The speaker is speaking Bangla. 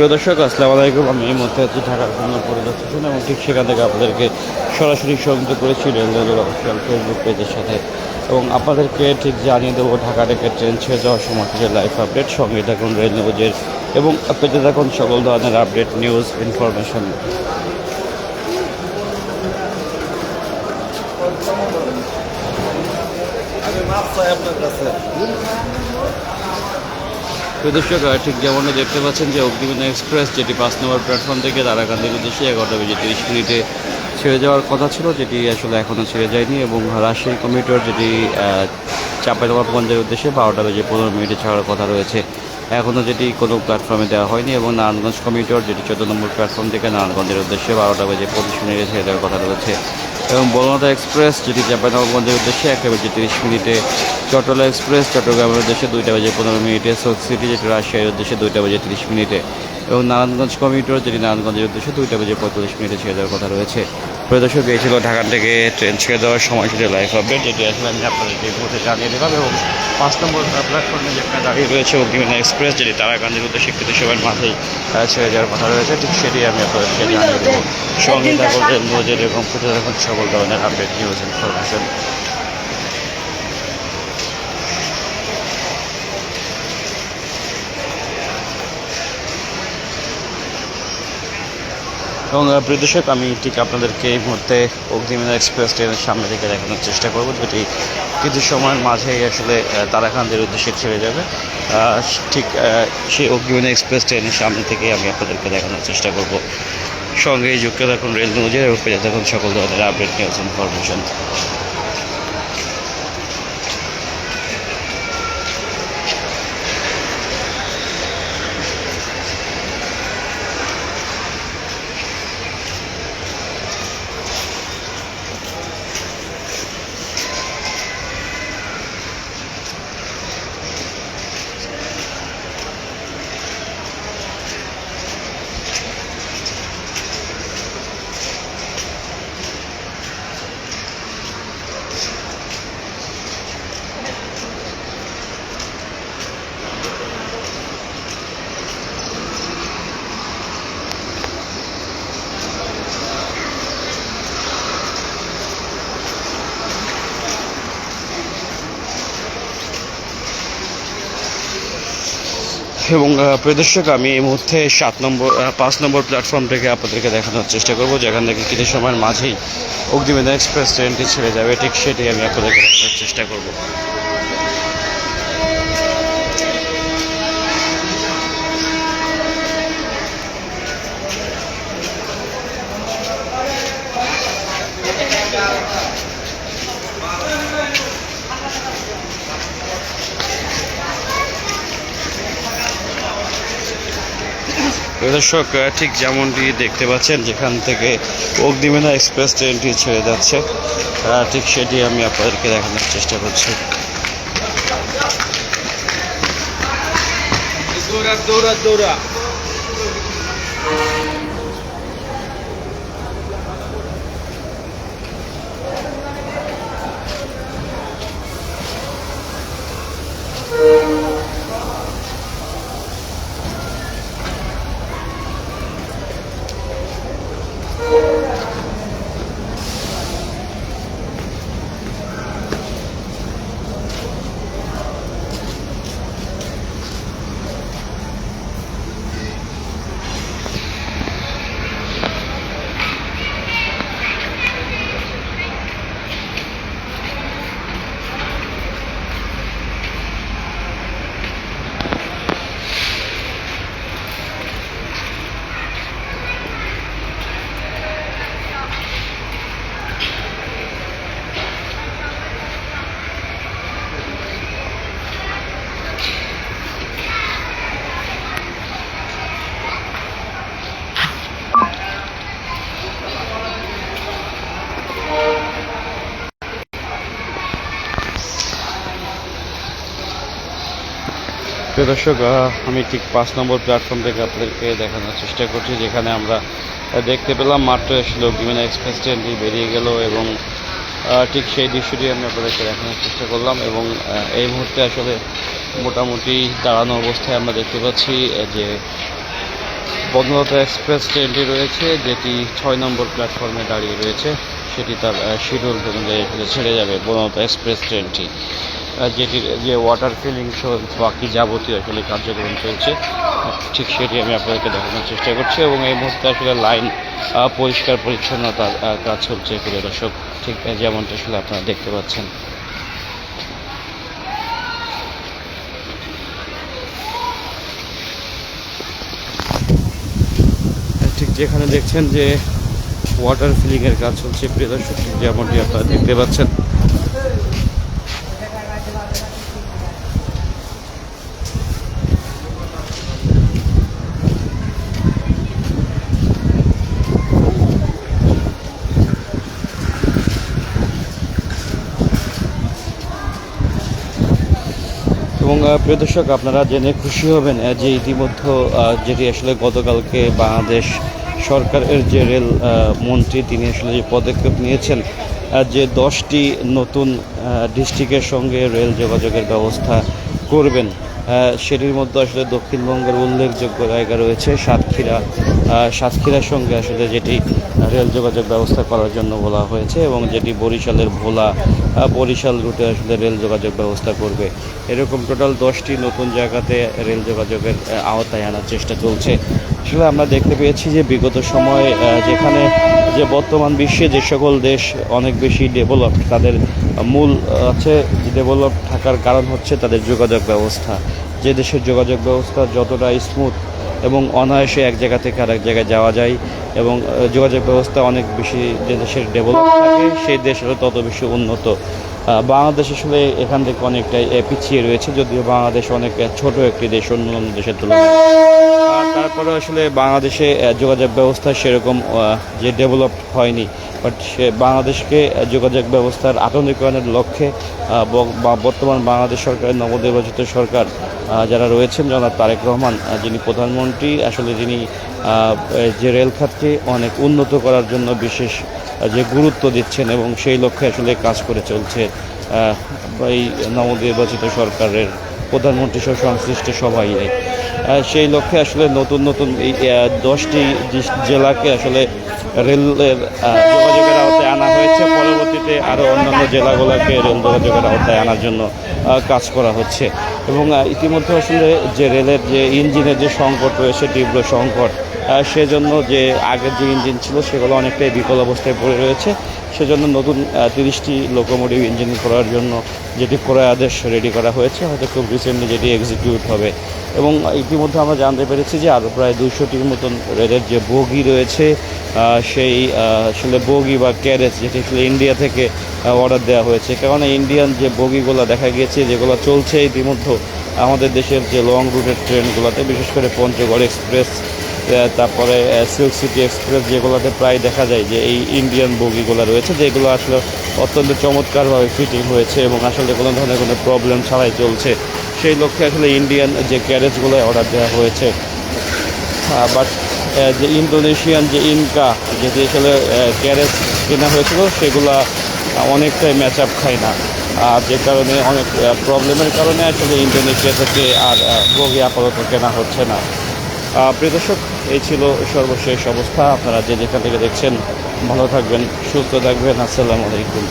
প্রিয় দর্শক, আসসালামু আলাইকুম। আমি এই মুহূর্তে আছি ঢাকার জন্য পরিদর্শন এবং ঠিক সেখান থেকে আপনাদেরকে সরাসরি সংযুক্ত করেছি রেলওয়ের অফিসিয়াল ফেসবুক পেজের সাথে এবং আপনাদেরকে ঠিক জানিয়ে দেবো ঢাকা থেকে ট্রেন ছেড়ে যাওয়ার সময় থেকে লাইভ আপডেট। সঙ্গে থাকুন রেল নিউজের এবং পেতে থাকুন সকল ধরনের আপডেট নিউজ ইনফরমেশন। দর্শক, ঠিক যেমনটা দেখতে পাচ্ছেন যে অগ্নিবীণা এক্সপ্রেস যেটি 5 নম্বর প্ল্যাটফর্ম থেকে তারাকান্দির উদ্দেশ্যে 11:30 ছেড়ে যাওয়ার কথা ছিল, যেটি আসলে এখনও ছেড়ে যায়নি, এবং রাজশাহী কমিউটার যেটি চাঁপাইনবাবগঞ্জের উদ্দেশ্যে 12:15 ছাড়ার কথা রয়েছে, এখনও যেটি কোনো প্ল্যাটফর্মে দেওয়া হয়নি, এবং নারায়ণগঞ্জ কমিউটার যেটি 14 নম্বর প্ল্যাটফর্ম থেকে নারায়ণগঞ্জের উদ্দেশ্যে 12:25 ছেড়ে দেওয়ার কথা রয়েছে, এবং বনলতা এক্সপ্রেস যেটি চাঁপাইনবাবগঞ্জের উদ্দেশ্যে 1:30, চট্টলা এক্সপ্রেস চট্টগ্রামের উদ্দেশ্যে 2:15, সৌথ সিটি যেটি রাজশাহীর উদ্দেশ্যে 2:30, এবং নারায়ণগঞ্জ কমিউটার যেটি নারায়ণগঞ্জের উদ্দেশ্যে 2:45 ছেড়ে দেওয়ার কথা রয়েছে। প্রদর্শক, এই ছিল ঢাকা থেকে ট্রেন ছেড়ে দেওয়ার সময় সেটা লাইভ আপডেট, যেটি আসলে আমি আপনাদেরকে এই মুহূর্তে জানিয়ে দিলাম। এবং 5 নম্বর প্ল্যাটফর্মে যেখানে দাঁড়িয়ে রয়েছে অগ্নিবীণা এক্সপ্রেস যেটি তারাকান্দির উদ্দেশ্যে কিছু সময়ের মাঝেই ছেড়ে যাওয়ার কথা রয়েছে, ঠিক সেটি আমি আপনাদেরকে জানিয়ে দেবো। সঙ্গে থাকুন রেল নিউজের এবং পেতে থাকুন সকল ধরনের আপডেট নিউজ ইনফরমেশন। এবং প্রিয় দর্শক, আমি ঠিক আপনাদেরকে এই মুহূর্তে অগ্নিবীণা এক্সপ্রেস ট্রেনের সামনে থেকে দেখানোর চেষ্টা করব, যেটি কিছু সময়ের মাঝেই আসলে তারাকান্দির উদ্দেশ্যে ছেড়ে যাবে। ঠিক সেই অগ্নিবীণা এক্সপ্রেস ট্রেনের সামনে থেকে আমি আপনাদেরকে দেখানোর চেষ্টা করব। সঙ্গেই যুক্ত থাকুন রেল নিউজের এবং পেয়ে থাকুন সকল ধরনের আপডেট নিউজ ইনফরমেশন। এবং প্রিয় দর্শক, আমি এই মুহূর্তে 5 নম্বর প্ল্যাটফর্ম থেকে আপনাদেরকে দেখানোর চেষ্টা করব, যেখান থেকে কিছু সময়ের মাঝেই অগ্নিবীণা এক্সপ্রেস ট্রেনটি ছেড়ে যাবে, ঠিক সেটি আমি আপনাদেরকে দেখানোর চেষ্টা করব। দর্শক, ঠিক যেমনটি দেখতে পাচ্ছেন যেখান থেকে অগ্নিবীণা এক্সপ্রেস ট্রেনটি ছেড়ে যাচ্ছে, ঠিক সেটি আমি আপনাদেরকে দেখানোর চেষ্টা করছি। দৌড়া দৌড়া প্রিয় দর্শক, আমি ঠিক 5 নম্বর প্ল্যাটফর্ম থেকে আপনাদেরকে দেখানোর চেষ্টা করছি, যেখানে আমরা দেখতে পেলাম মাত্র আসলে অগ্নিবীণা এক্সপ্রেস ট্রেনটি বেরিয়ে গেল, এবং ঠিক সেই দৃশ্যটি আমি আপনাদেরকে দেখানোর চেষ্টা করলাম। এবং এই মুহূর্তে আসলে মোটামুটি দাঁড়ানো অবস্থায় আমরা দেখতে পাচ্ছি যে বঙ্গলতা এক্সপ্রেস ট্রেনটি রয়েছে, যেটি 6 নম্বর প্ল্যাটফর্মে দাঁড়িয়ে রয়েছে। সেটি তার শিডিউল অনুযায়ী ছেড়ে যাবে বঙ্গলতা এক্সপ্রেস ট্রেনটি, যেটির যে ওয়াটার ফিলিং সহ বাকি যাবতীয় আসলে কার্যক্রম চলছে, ঠিক সেটি আমি আপনাদেরকে দেখানোর চেষ্টা করছি। এবং এই মুহূর্তে আসলে লাইন পরিষ্কার পরিচ্ছন্নতার কাজ চলছে প্রিয় দর্শক, ঠিক যেমনটা আসলে আপনারা দেখতে পাচ্ছেন। ঠিক যেখানে দেখছেন যে ওয়াটার ফিলিংয়ের কাজ চলছে প্রিয় দর্শক, যেমনটি আপনারা দেখতে পাচ্ছেন। এবং প্রিয় দর্শক, আপনারা জেনে খুশি হবেন যে ইতিমধ্যে যেটি আসলে গতকালকে বাংলাদেশ সরকারের যে রেল মন্ত্রী, তিনি আসলে যে পদক্ষেপ নিয়েছেন যে 10টি নতুন ডিস্ট্রিক্টের সঙ্গে রেল যোগাযোগের ব্যবস্থা করবেন, সেটির মধ্যে আসলে দক্ষিণবঙ্গের উল্লেখযোগ্য জায়গা রয়েছে সাতক্ষীরার সঙ্গে আসলে যেটি রেল যোগাযোগ ব্যবস্থা করার জন্য বলা হয়েছে, এবং যেটি বরিশালের ভোলা বরিশাল রুটে আসলে রেল যোগাযোগ ব্যবস্থা করবে। এরকম টোটাল 10টি নতুন জায়গাতে রেল যোগাযোগের আওতায় আনার চেষ্টা চলছে। আসলে আমরা দেখতে পেয়েছি যে বিগত সময়ে যেখানে যে বর্তমান বিশ্বে যে সকল দেশ অনেক বেশি ডেভেলপ, তাদের মূল আছে ডেভেলপ থাকার কারণ হচ্ছে তাদের যোগাযোগ ব্যবস্থা। যে দেশের যোগাযোগ ব্যবস্থা যতটা স্মুথ এবং অনায়াসে এক জায়গা থেকে আরেক জায়গায় যাওয়া যায়, এবং যোগাযোগ ব্যবস্থা অনেক বেশি যে দেশের ডেভেলপ থাকে, সেই দেশ হলো তত বেশি উন্নত। বাংলাদেশ আসলে এখান থেকে অনেকটাই পিছিয়ে রয়েছে, যদিও বাংলাদেশ অনেক ছোট একটি দেশ অন্যান্য দেশের তুলনায়। তারপরে আসলে বাংলাদেশে যোগাযোগ ব্যবস্থা সেরকম যে ডেভেলপ হয়নি, বাট সে বাংলাদেশকে যোগাযোগ ব্যবস্থার আধুনিকায়নের লক্ষ্যে বর্তমান বাংলাদেশ সরকারের নবনির্বাচিত সরকার যারা রয়েছেন, জনাব তারেক রহমান যিনি প্রধানমন্ত্রী, আসলে যিনি যে রেল খাতকে অনেক উন্নত করার জন্য বিশেষ যে গুরুত্ব দিচ্ছেন, এবং সেই লক্ষ্যে আসলে কাজ করে চলছে এই নবনির্বাচিত সরকারের প্রধানমন্ত্রী সহ সংশ্লিষ্ট সবাই। সেই লক্ষ্যে আসলে নতুন নতুন এই 10টি জেলাকে আসলে রেলের যোগাযোগের আওতায় আনা হয়েছে। পরবর্তীতে আরও অন্যান্য জেলাগুলোকে রেল যোগাযোগের আওতায় আনার জন্য কাজ করা হচ্ছে। এবং ইতিমধ্যে আসলে যে রেলের যে ইঞ্জিনের যে সংকট রয়েছে, তীব্র সংকট, সেজন্য যে আগের যে ইঞ্জিন ছিল সেগুলো অনেকটাই বিকল অবস্থায় পড়ে রয়েছে। সেজন্য নতুন 30টি লোকোমোটিভ ইঞ্জিন করার জন্য যেটি ক্রয় আদেশ রেডি করা হয়েছে, হয়তো খুব রিসেন্টলি যেটি এক্সিকিউট হবে। এবং ইতিমধ্যে আমরা জানতে পেরেছি যে আরও প্রায় 200টির মতন রেলের যে বগি রয়েছে, সেই আসলে বগি বা ক্যারেজ যেটি আসলে ইন্ডিয়া থেকে অর্ডার দেওয়া হয়েছে। কারণ ইন্ডিয়ান যে বগিগুলো দেখা গিয়েছে যেগুলো চলছে ইতিমধ্যে আমাদের দেশের যে লং রুটের ট্রেনগুলোতে, বিশেষ করে পঞ্চগড় এক্সপ্রেস, তারপরে সিল্ক সিটি এক্সপ্রেস, যেগুলোতে প্রায় দেখা যায় যে এই ইন্ডিয়ান বগিগুলো রয়েছে, যেগুলো আসলে অত্যন্ত চমৎকারভাবে ফিটিং হয়েছে এবং আসলে কোনো ধরনের কোনো প্রবলেম ছাড়াই চলছে। সেই লক্ষ্যে আসলে ইন্ডিয়ান যে ক্যারেজগুলো অর্ডার দেওয়া হয়েছে। বাট যে ইন্দোনেশিয়ান যে ইনকা যেটি আসলে ক্যারেজ কেনা হয়েছিল, সেগুলো অনেকটাই ম্যাচ আপ খায় না, যে কারণে অনেক প্রবলেমের কারণে আসলে ইন্দোনেশিয়া থেকে আর বগি আপাতত কেনা হচ্ছে না। প্রিয় দর্শক, এই ছিল সর্বশেষ অবস্থা। আপনারা যে যেখান থেকে দেখছেন ভালো থাকবেন, সুস্থ থাকবেন। আসসালামু আলাইকুম।